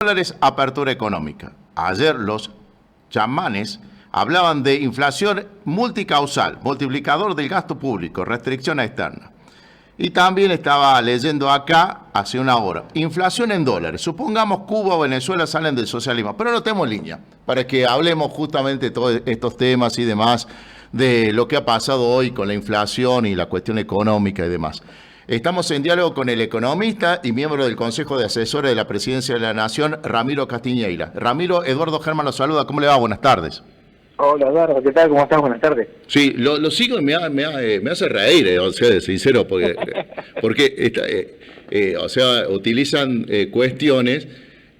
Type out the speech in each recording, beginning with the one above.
Dólares, apertura económica. Ayer los chamanes hablaban de inflación multicausal, multiplicador del gasto público, restricción externa. Y también estaba leyendo acá, hace una hora, inflación en dólares. Supongamos Cuba o Venezuela salen del socialismo, pero no tenemos línea para que hablemos justamente de todos estos temas y demás, de lo que ha pasado hoy con la inflación y la cuestión económica y demás. Estamos en diálogo con el economista y miembro del Consejo de Asesores de la Presidencia de la Nación, Ramiro Castiñeira. Ramiro, Eduardo Germán lo saluda. ¿Cómo le va? Buenas tardes. Hola Eduardo, ¿qué tal? ¿Cómo estás? Buenas tardes. Sí, lo sigo y me hace reír, o sea, de sincero, porque o sea, utilizan cuestiones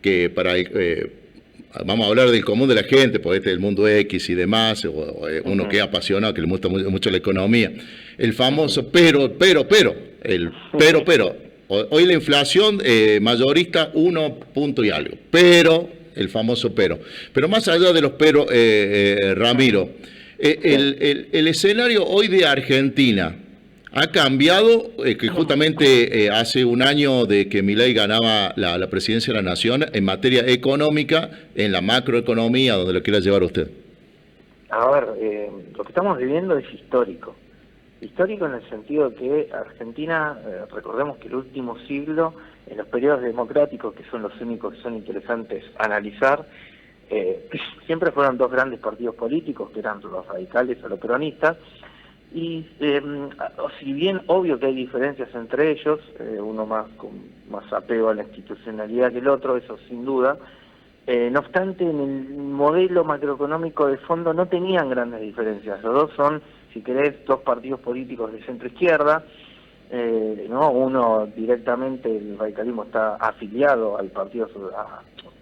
que para... vamos a hablar del común de la gente, porque este es el mundo X y demás, uno que es apasionado, que le gusta mucho la economía. El famoso pero. Hoy la inflación mayorista 1 punto y algo, pero, el famoso pero. Pero más allá de los pero, Ramiro, el escenario hoy de Argentina ha cambiado, que justamente hace un año de que Milei ganaba la presidencia de la Nación en materia económica, en la macroeconomía, donde lo quiera llevar usted. A ver, lo que estamos viviendo es histórico. Histórico en el sentido de que Argentina, recordemos que el último siglo, en los periodos democráticos, que son los únicos que son interesantes analizar, siempre fueron dos grandes partidos políticos, que eran los radicales o los peronistas, y si bien obvio que hay diferencias entre ellos, uno con más apego a la institucionalidad que el otro, eso sin duda, no obstante en el modelo macroeconómico de fondo no tenían grandes diferencias. Los dos son, si querés, dos partidos políticos de centro-izquierda, ¿no? Uno directamente, el radicalismo está afiliado al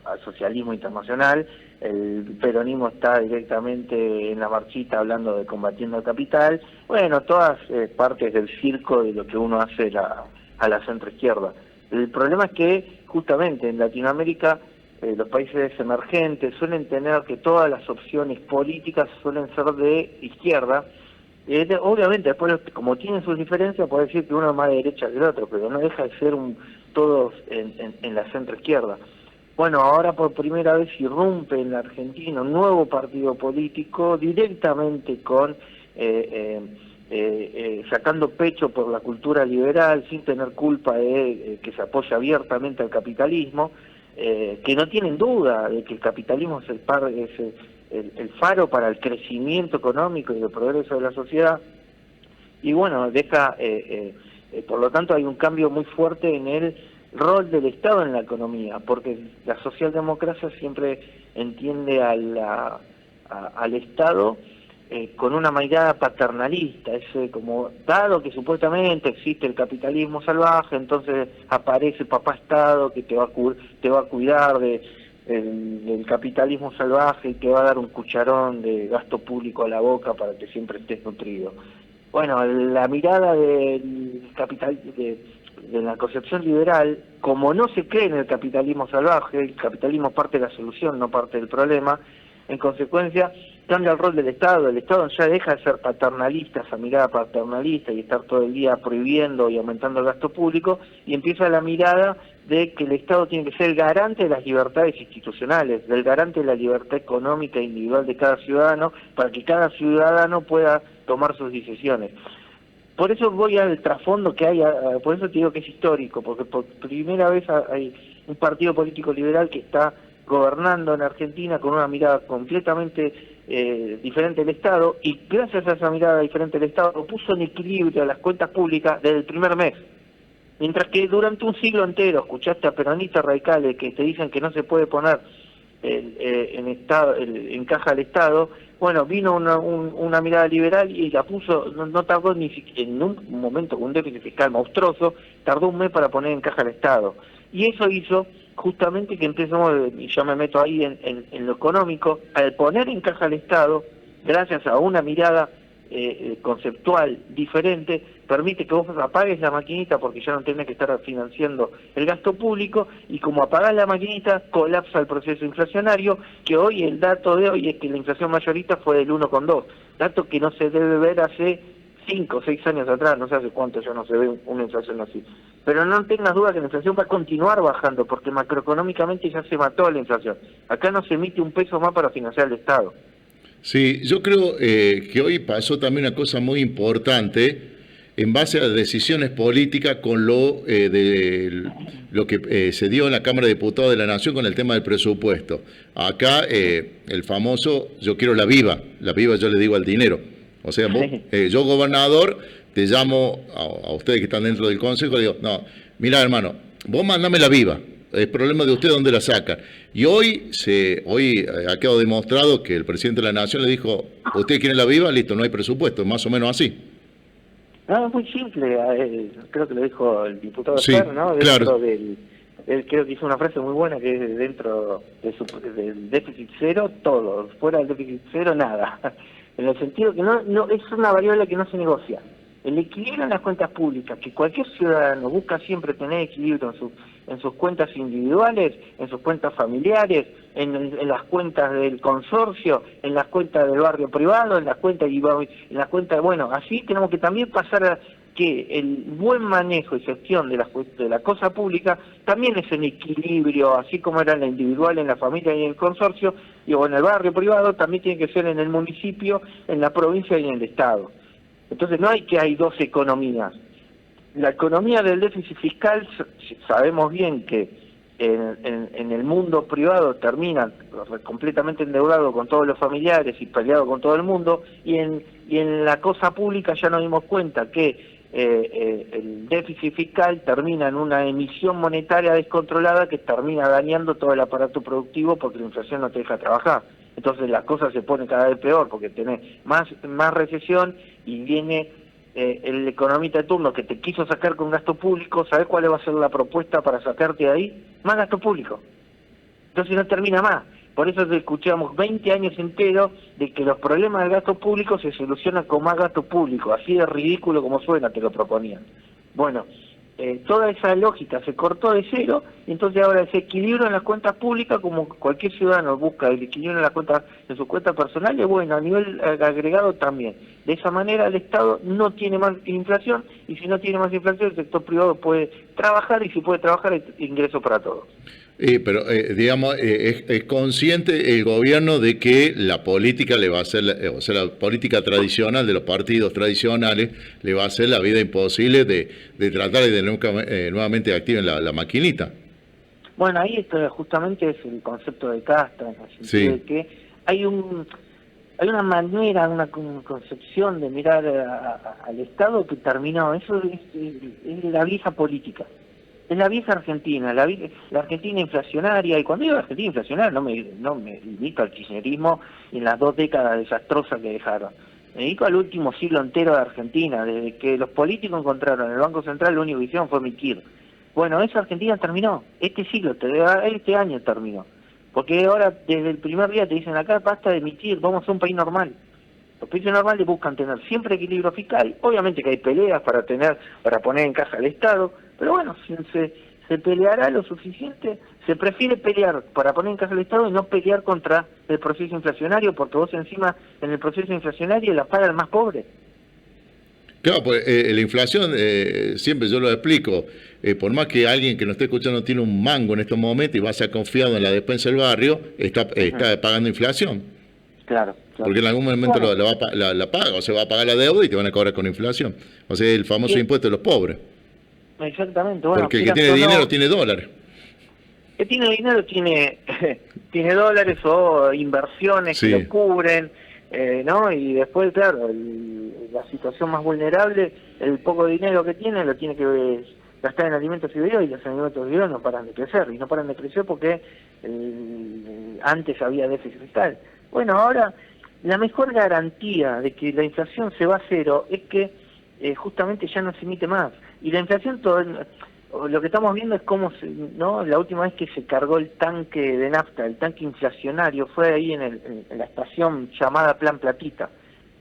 al socialismo internacional, el peronismo está directamente en la marchita hablando de combatiendo el capital, bueno, todas partes del circo de lo que uno hace a la centroizquierda. El problema es que justamente en Latinoamérica los países emergentes suelen tener que todas las opciones políticas suelen ser de izquierda. Obviamente después, como tienen sus diferencias, puede decir que uno es más de derecha que el otro, pero no deja de ser todos en la centroizquierda. Bueno, ahora por primera vez irrumpe en la Argentina un nuevo partido político directamente con sacando pecho por la cultura liberal, sin tener culpa de que se apoya abiertamente al capitalismo, que no tienen duda de que el capitalismo es el faro para el crecimiento económico y el progreso de la sociedad. Y bueno, por lo tanto hay un cambio muy fuerte en el rol del Estado en la economía, porque la socialdemocracia siempre entiende al Estado con una mirada paternalista, como dado que supuestamente existe el capitalismo salvaje, entonces aparece papá Estado que te va a cuidar del capitalismo salvaje y te va a dar un cucharón de gasto público a la boca para que siempre estés nutrido. Bueno, la mirada del capital de la concepción liberal, como no se cree en el capitalismo salvaje, el capitalismo es parte de la solución, no parte del problema, en consecuencia cambia el rol del Estado ya deja de ser paternalista, esa mirada paternalista y estar todo el día prohibiendo y aumentando el gasto público, y empieza la mirada de que el Estado tiene que ser el garante de las libertades institucionales, del garante de la libertad económica individual de cada ciudadano, para que cada ciudadano pueda tomar sus decisiones. Por eso voy al trasfondo que hay, por eso te digo que es histórico, porque por primera vez hay un partido político liberal que está gobernando en Argentina con una mirada completamente diferente del Estado, y gracias a esa mirada diferente del Estado puso en equilibrio las cuentas públicas desde el primer mes. Mientras que durante un siglo entero escuchaste a peronistas radicales que te dicen que no se puede poner en caja al Estado, bueno, vino una mirada liberal y la puso, no tardó ni siquiera, en un momento con un déficit fiscal monstruoso, tardó un mes para poner en caja al Estado. Y eso hizo justamente que empezamos, y yo me meto ahí en lo económico, al poner en caja al Estado, gracias a una mirada conceptual diferente, permite que vos apagues la maquinita porque ya no tenés que estar financiando el gasto público, y como apagás la maquinita colapsa el proceso inflacionario, que hoy el dato de hoy es que la inflación mayorista fue del 1,2, dato que no se debe ver hace 5 o 6 años atrás, no sé hace cuánto ya no se ve una inflación así. Pero no tengas duda que la inflación va a continuar bajando, porque macroeconómicamente ya se mató la inflación. Acá no se emite un peso más para financiar el Estado. Sí, yo creo que hoy pasó también una cosa muy importante en base a decisiones políticas con lo que se dio en la Cámara de Diputados de la Nación con el tema del presupuesto. Acá el famoso, yo quiero la viva yo le digo al dinero. O sea, vos, yo gobernador, te llamo a ustedes que están dentro del Consejo y digo, no, mira hermano, vos mandame la viva. Es problema de usted dónde la sacan. Y hoy ha quedado demostrado que el presidente de la Nación le dijo, ¿usted quiere la viva? Listo, no hay presupuesto, más o menos así. No, es muy simple, creo que lo dijo el diputado Sí, Fer, ¿no? claro. Él creo que hizo una frase muy buena que es dentro del déficit cero, todo, fuera del déficit cero, nada. En el sentido que no es una variable que no se negocia. El equilibrio en las cuentas públicas, que cualquier ciudadano busca siempre tener equilibrio en sus cuentas individuales, en sus cuentas familiares, en las cuentas del consorcio, en las cuentas del barrio privado, en las cuentas, bueno, así tenemos que también pasar a que el buen manejo y gestión de la cosa pública también es en equilibrio, así como era en la individual, en la familia y en el consorcio, y o en el barrio privado, también tiene que ser en el municipio, en la provincia y en el Estado. Entonces no hay dos economías. La economía del déficit fiscal, sabemos bien que en el mundo privado termina completamente endeudado con todos los familiares y peleado con todo el mundo, y en la cosa pública ya nos dimos cuenta que el déficit fiscal termina en una emisión monetaria descontrolada que termina dañando todo el aparato productivo porque la inflación no te deja trabajar. Entonces las cosas se ponen cada vez peor porque tenés más recesión y viene el economista de turno que te quiso sacar con gasto público. ¿Sabés cuál va a ser la propuesta para sacarte de ahí? Más gasto público. Entonces no termina más. Por eso escuchamos 20 años enteros de que los problemas del gasto público se solucionan con más gasto público. Así de ridículo como suena te lo proponían. Bueno, toda esa lógica se cortó de cero, y entonces ahora ese equilibrio en las cuentas públicas, como cualquier ciudadano busca el equilibrio en las cuentas, en sus cuentas personales, bueno, a nivel agregado también. De esa manera el Estado no tiene más inflación, y si no tiene más inflación el sector privado puede trabajar, y si puede trabajar hay ingresos para todos. Pero digamos, es consciente el gobierno de que la política le va a hacer, o sea, la política tradicional de los partidos tradicionales le va a hacer la vida imposible de tratar de nuevamente activen la maquinita. Bueno, ahí justamente es el concepto de casta, en el sentido de que hay una manera, una concepción de mirar al Estado que terminó. Eso es la vieja política. Es la vieja Argentina, la Argentina inflacionaria, y cuando digo Argentina inflacionaria no me limito al kirchnerismo y en las 2 décadas desastrosas que dejaron. Me dedico al último siglo entero de Argentina, desde que los políticos encontraron en el Banco Central, la única visión fue emitir. Bueno, esa Argentina terminó, este siglo, este año terminó. Porque ahora desde el primer día te dicen acá basta de emitir, vamos a ser un país normal. Los países normales buscan tener siempre equilibrio fiscal, obviamente que hay peleas para poner en caja al Estado, pero bueno, se peleará lo suficiente, se prefiere pelear para poner en caja al Estado y no pelear contra el proceso inflacionario, porque vos encima en el proceso inflacionario la paga el más pobre. Claro, pues la inflación, siempre yo lo explico, por más que alguien que nos esté escuchando tiene un mango en estos momentos y va a ser confiado en la despensa del barrio, está pagando inflación. Claro. Porque en algún momento la paga, o se va a pagar la deuda y te van a cobrar con inflación. O sea, el famoso impuesto de los pobres. Exactamente. Bueno, porque el que tiene dinero tiene dólares. El que tiene dinero tiene dólares o inversiones que lo cubren, ¿no? Y después, claro, la situación más vulnerable, el poco dinero que tiene lo tiene que gastar en alimentos y bebidas, y los alimentos y bebidas no paran de crecer. Y no paran de crecer porque antes había déficit fiscal. Bueno, ahora la mejor garantía de que la inflación se va a cero es que justamente ya no se emite más. Y la inflación, lo que estamos viendo es cómo, ¿no? La última vez que se cargó el tanque de nafta, el tanque inflacionario, fue ahí en la estación llamada Plan Platita.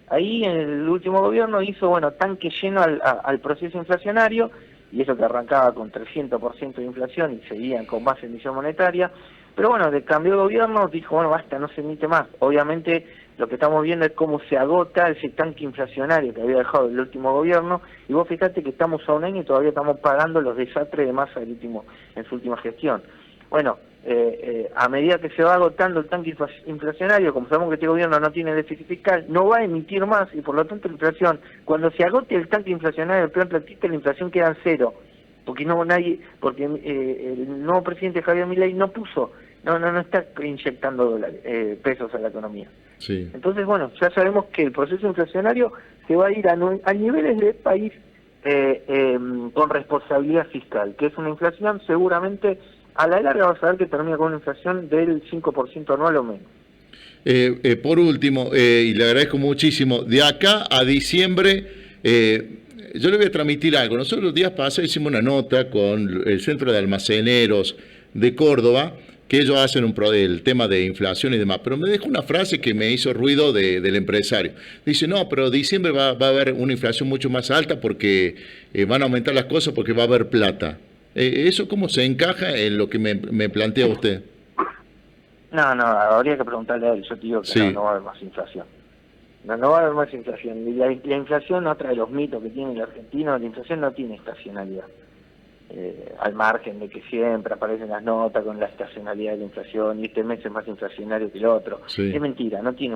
Ahí el último gobierno hizo, bueno, tanque lleno al proceso inflacionario, y eso que arrancaba con 300% de inflación y seguían con más emisión monetaria. Pero bueno, de cambio de gobierno, dijo, bueno, basta, no se emite más. Obviamente lo que estamos viendo es cómo se agota ese tanque inflacionario que había dejado el último gobierno, y vos fíjate que estamos a un año y todavía estamos pagando los desastres de Massa en su última gestión. Bueno, a medida que se va agotando el tanque inflacionario, como sabemos que este gobierno no tiene déficit fiscal, no va a emitir más, y por lo tanto la inflación, cuando se agote el tanque inflacionario del plan platista, la inflación queda en cero, porque el nuevo presidente Javier Milei no está inyectando pesos a la economía. Sí. Entonces, bueno, ya sabemos que el proceso inflacionario se va a ir a niveles de país con responsabilidad fiscal, que es una inflación seguramente a la larga vas a ver que termina con una inflación del 5% anual o menos. Por último, y le agradezco muchísimo, de acá a diciembre, yo le voy a transmitir algo. Nosotros los días pasados hicimos una nota con el Centro de Almaceneros de Córdoba, que ellos hacen el tema de inflación y demás, pero me dejó una frase que me hizo ruido del empresario. Dice, no, pero diciembre va a haber una inflación mucho más alta porque van a aumentar las cosas porque va a haber plata. ¿Eso cómo se encaja en lo que me plantea usted? No, habría que preguntarle a él. Yo te digo que sí. No va a haber más inflación. No va a haber más inflación. Y la inflación, otra de los mitos que tiene el argentino, la inflación no tiene estacionalidad. Al margen de que siempre aparecen las notas con la estacionalidad de la inflación y este mes es más inflacionario que el otro. Sí. Es mentira, no tiene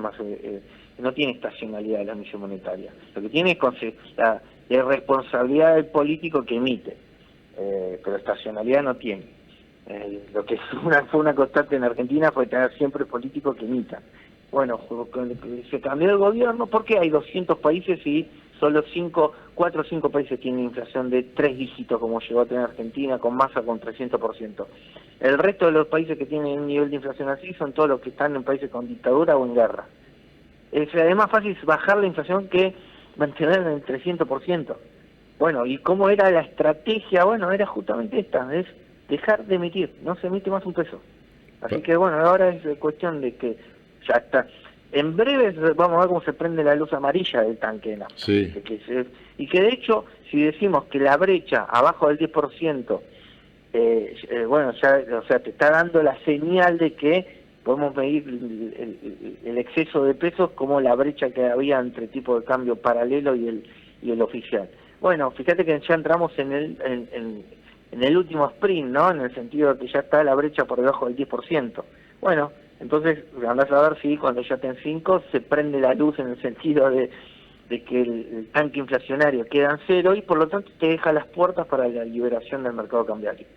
estacionalidad la emisión monetaria. Lo que tiene es la responsabilidad del político que emite. Pero estacionalidad no tiene. Lo que fue una constante en Argentina fue tener siempre políticos que imitan. Bueno, se cambió el gobierno porque hay 200 países y solo 4 o 5 países tienen inflación de 3 dígitos como llegó a tener Argentina, con Massa con 300%. El resto de los países que tienen un nivel de inflación así son todos los que están en países con dictadura o en guerra. Es más fácil bajar la inflación que mantenerla en el 300%. Bueno, ¿y cómo era la estrategia? Bueno, era justamente esta, es dejar de emitir, no se emite más un peso. Así que bueno, ahora es cuestión de que ya está. En breve vamos a ver cómo se prende la luz amarilla del tanque, ¿no? Sí. Y que de hecho, si decimos que la brecha abajo del 10%, bueno, ya, o sea, te está dando la señal de que podemos medir el exceso de pesos como la brecha que había entre tipo de cambio paralelo y el oficial. Bueno, fíjate que ya entramos en el último sprint, ¿no? En el sentido de que ya está la brecha por debajo del 10%. Bueno, entonces andás a ver si cuando ya estén 5 se prende la luz en el sentido de que el tanque inflacionario queda en cero y por lo tanto te deja las puertas para la liberación del mercado cambiario.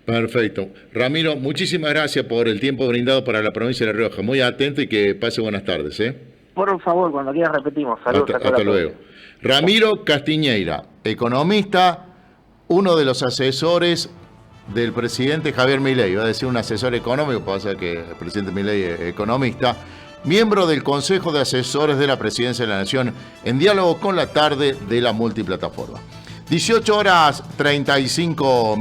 Perfecto. Ramiro, muchísimas gracias por el tiempo brindado para la provincia de La Rioja. Muy atento y que pase buenas tardes. Por favor, cuando quieras repetimos. Saludos. Hasta luego. Ramiro Castiñeira, economista, uno de los asesores del presidente Javier Milei, iba a decir un asesor económico, pasa que el presidente Milei es economista, miembro del Consejo de Asesores de la Presidencia de la Nación, en diálogo con la tarde de la multiplataforma. 18:35.